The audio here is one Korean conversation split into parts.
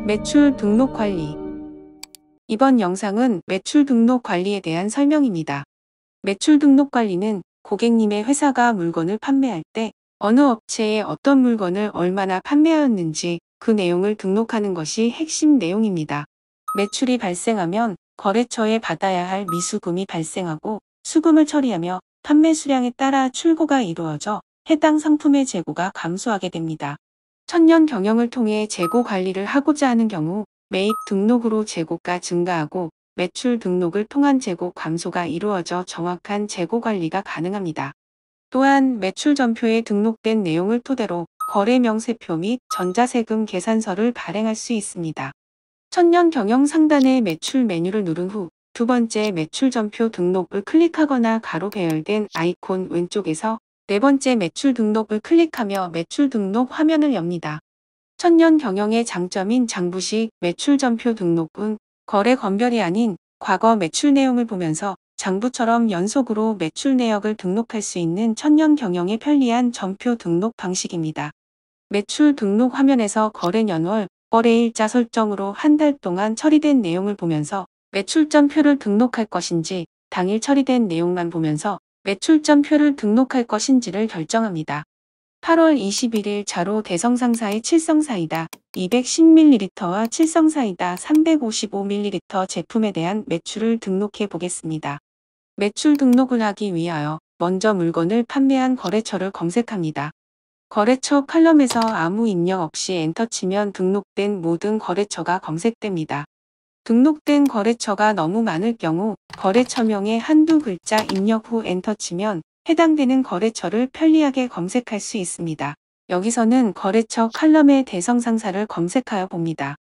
매출 등록 관리. 이번 영상은 매출 등록 관리에 대한 설명입니다. 매출 등록 관리는 고객님의 회사가 물건을 판매할 때 어느 업체에 어떤 물건을 얼마나 판매하였는지 그 내용을 등록하는 것이 핵심 내용입니다. 매출이 발생하면 거래처에 받아야 할 미수금이 발생하고 수금을 처리하며 판매 수량에 따라 출고가 이루어져 해당 상품의 재고가 감소하게 됩니다. 천년 경영을 통해 재고 관리를 하고자 하는 경우 매입 등록으로 재고가 증가하고 매출 등록을 통한 재고 감소가 이루어져 정확한 재고 관리가 가능합니다. 또한 매출 전표에 등록된 내용을 토대로 거래 명세표 및 전자세금 계산서를 발행할 수 있습니다. 천년 경영 상단의 매출 메뉴를 누른 후 두 번째 매출 전표 등록을 클릭하거나 가로 배열된 아이콘 왼쪽에서 네 번째 매출 등록을 클릭하며 매출 등록 화면을 엽니다. 천년 경영의 장점인 장부식 매출 전표 등록은 거래 건별이 아닌 과거 매출 내용을 보면서 장부처럼 연속으로 매출 내역을 등록할 수 있는 천년 경영의 편리한 전표 등록 방식입니다. 매출 등록 화면에서 거래 연월, 거래일자 설정으로 한 달 동안 처리된 내용을 보면서 매출전표를 등록할 것인지 당일 처리된 내용만 보면서 매출전표를 등록할 것인지를 결정합니다. 8월 21일 자로 대성상사의 칠성사이다 210ml와 칠성사이다 355ml 제품에 대한 매출을 등록해 보겠습니다. 매출 등록을 하기 위하여 먼저 물건을 판매한 거래처를 검색합니다. 거래처 칼럼에서 아무 입력 없이 엔터 치면 등록된 모든 거래처가 검색됩니다. 등록된 거래처가 너무 많을 경우 거래처명에 한두 글자 입력 후 엔터 치면 해당되는 거래처를 편리하게 검색할 수 있습니다. 여기서는 거래처 칼럼의 대성상사를 검색하여 봅니다.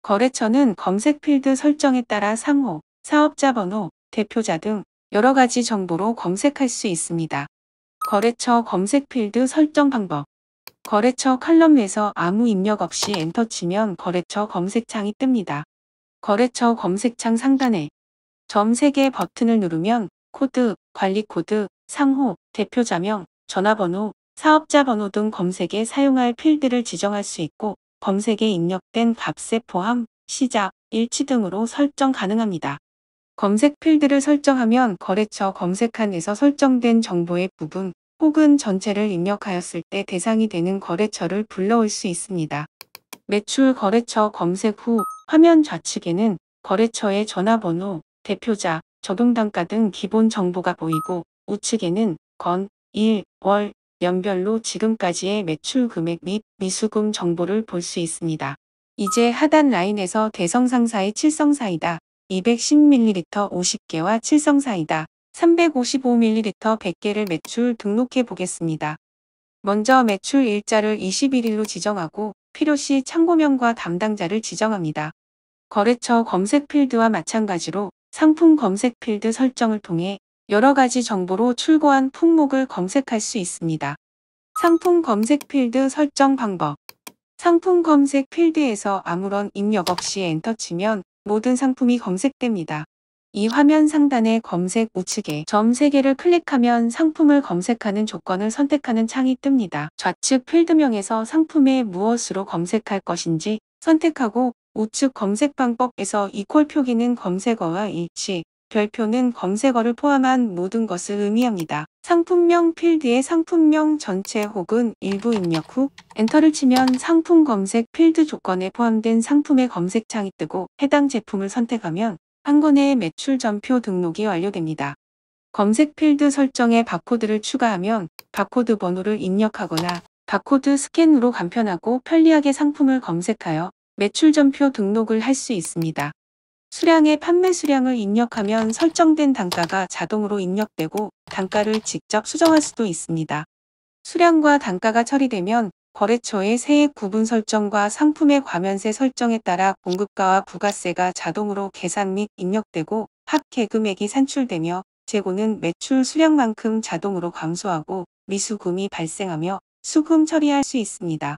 거래처는 검색 필드 설정에 따라 상호, 사업자 번호, 대표자 등 여러 가지 정보로 검색할 수 있습니다. 거래처 검색 필드 설정 방법. 거래처 칼럼에서 아무 입력 없이 엔터 치면 거래처 검색창이 뜹니다. 거래처 검색창 상단에 점 3개 버튼을 누르면 코드, 관리 코드, 상호, 대표자명, 전화번호, 사업자 번호 등 검색에 사용할 필드를 지정할 수 있고 검색에 입력된 값의 포함, 시작, 일치 등으로 설정 가능합니다. 검색 필드를 설정하면 거래처 검색칸에서 설정된 정보의 부분 혹은 전체를 입력하였을 때 대상이 되는 거래처를 불러올 수 있습니다. 매출 거래처 검색 후 화면 좌측에는 거래처의 전화번호, 대표자, 적용단가 등 기본 정보가 보이고 우측에는 건, 일, 월, 연별로 지금까지의 매출 금액 및 미수금 정보를 볼 수 있습니다. 이제 하단 라인에서 대성상사의 칠성사이다 210ml 50개와 칠성사이다 355ml 100개를 매출 등록해 보겠습니다. 먼저 매출 일자를 21일로 지정하고 필요시 참고명과 담당자를 지정합니다. 거래처 검색 필드와 마찬가지로 상품 검색 필드 설정을 통해 여러 가지 정보로 출고한 품목을 검색할 수 있습니다. 상품 검색 필드 설정 방법. 상품 검색 필드에서 아무런 입력 없이 엔터 치면 모든 상품이 검색됩니다. 이 화면 상단의 검색 우측에 점 3개를 클릭하면 상품을 검색하는 조건을 선택하는 창이 뜹니다. 좌측 필드명에서 상품에 무엇으로 검색할 것인지 선택하고 우측 검색 방법에서 이퀄 표기는 검색어와 일치, 별표는 검색어를 포함한 모든 것을 의미합니다. 상품명 필드에 상품명 전체 혹은 일부 입력 후 엔터를 치면 상품 검색 필드 조건에 포함된 상품의 검색창이 뜨고 해당 제품을 선택하면 한 권의 매출 전표 등록이 완료됩니다. 검색 필드 설정에 바코드를 추가하면 바코드 번호를 입력하거나 바코드 스캔으로 간편하고 편리하게 상품을 검색하여 매출 전표 등록을 할 수 있습니다. 수량의 판매 수량을 입력하면 설정된 단가가 자동으로 입력되고 단가를 직접 수정할 수도 있습니다. 수량과 단가가 처리되면 거래처의 세액 구분 설정과 상품의 과면세 설정에 따라 공급가와 부가세가 자동으로 계산 및 입력되고 합계 금액이 산출되며 재고는 매출 수량만큼 자동으로 감소하고 미수금이 발생하며 수금 처리할 수 있습니다.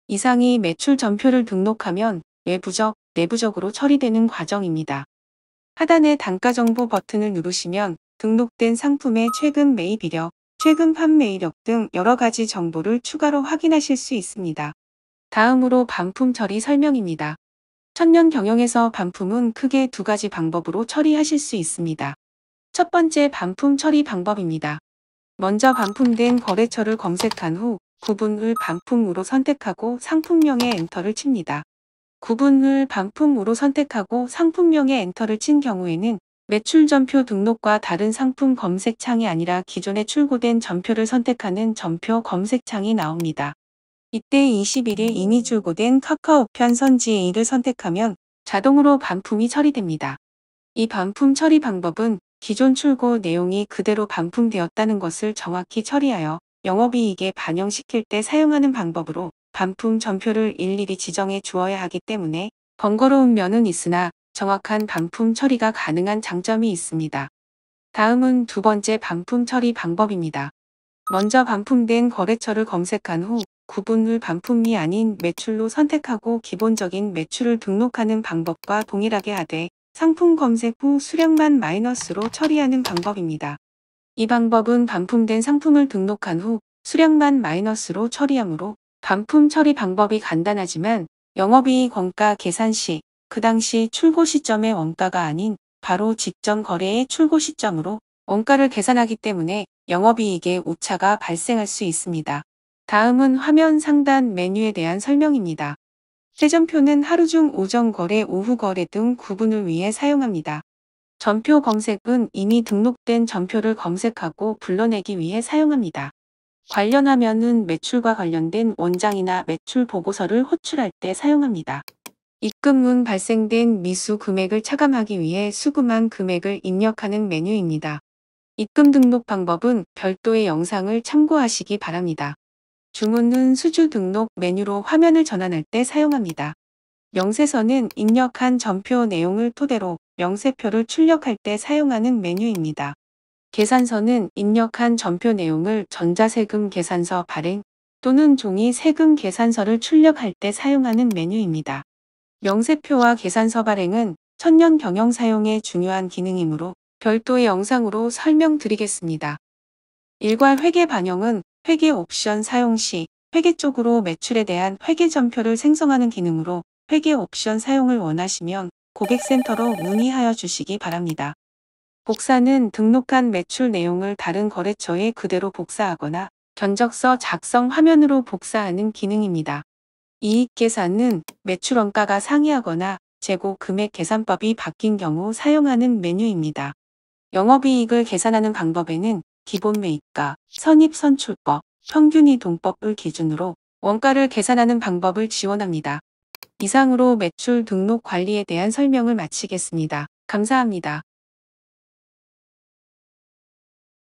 이상이 매출 전표를 등록하면 외부적, 내부적으로 처리되는 과정입니다. 하단의 단가 정보 버튼을 누르시면 등록된 상품의 최근 매입 이력, 최근 판매 이력 등 여러 가지 정보를 추가로 확인하실 수 있습니다. 다음으로 반품 처리 설명입니다. 천년 경영에서 반품은 크게 두 가지 방법으로 처리하실 수 있습니다. 첫 번째 반품 처리 방법입니다. 먼저 반품된 거래처를 검색한 후 구분을 반품으로 선택하고 상품명에 엔터를 칩니다. 구분을 반품으로 선택하고 상품명에 엔터를 친 경우에는 매출 전표 등록과 다른 상품 검색창이 아니라 기존에 출고된 전표를 선택하는 전표 검색창이 나옵니다. 이때 21일 이미 출고된 카카오편 선지2를 선택하면 자동으로 반품이 처리됩니다. 이 반품 처리 방법은 기존 출고 내용이 그대로 반품되었다는 것을 정확히 처리하여 영업이익에 반영시킬 때 사용하는 방법으로 반품 전표를 일일이 지정해 주어야 하기 때문에 번거로운 면은 있으나 정확한 반품 처리가 가능한 장점이 있습니다. 다음은 두 번째 반품 처리 방법입니다. 먼저 반품된 거래처를 검색한 후 구분을 반품이 아닌 매출로 선택하고 기본적인 매출을 등록하는 방법과 동일하게 하되 상품 검색 후 수량만 마이너스로 처리하는 방법입니다. 이 방법은 반품된 상품을 등록한 후 수량만 마이너스로 처리하므로 반품 처리 방법이 간단하지만 영업이익 원가 계산 시 그 당시 출고 시점의 원가가 아닌 바로 직전 거래의 출고 시점으로 원가를 계산하기 때문에 영업이익에 오차가 발생할 수 있습니다. 다음은 화면 상단 메뉴에 대한 설명입니다. 세전표는 하루 중 오전 거래, 오후 거래 등 구분을 위해 사용합니다. 전표 검색은 이미 등록된 전표를 검색하고 불러내기 위해 사용합니다. 관련 화면은 매출과 관련된 원장이나 매출 보고서를 호출할 때 사용합니다. 입금 문 발생된 미수 금액을 차감하기 위해 수금한 금액을 입력하는 메뉴입니다. 입금 등록 방법은 별도의 영상을 참고하시기 바랍니다. 주문은 수주 등록 메뉴로 화면을 전환할 때 사용합니다. 명세서는 입력한 전표 내용을 토대로 명세표를 출력할 때 사용하는 메뉴입니다. 계산서는 입력한 전표 내용을 전자세금 계산서 발행 또는 종이 세금 계산서를 출력할 때 사용하는 메뉴입니다. 명세표와 계산서 발행은 천년 경영 사용에 중요한 기능이므로 별도의 영상으로 설명드리겠습니다. 일괄 회계 반영은 회계 옵션 사용 시 회계 쪽으로 매출에 대한 회계 전표를 생성하는 기능으로 회계 옵션 사용을 원하시면 고객센터로 문의하여 주시기 바랍니다. 복사는 등록한 매출 내용을 다른 거래처에 그대로 복사하거나 견적서 작성 화면으로 복사하는 기능입니다. 이익 계산은 매출 원가가 상이하거나 재고 금액 계산법이 바뀐 경우 사용하는 메뉴입니다. 영업이익을 계산하는 방법에는 기본 매입가, 선입선출법, 평균이동법을 기준으로 원가를 계산하는 방법을 지원합니다. 이상으로 매출 등록 관리에 대한 설명을 마치겠습니다. 감사합니다.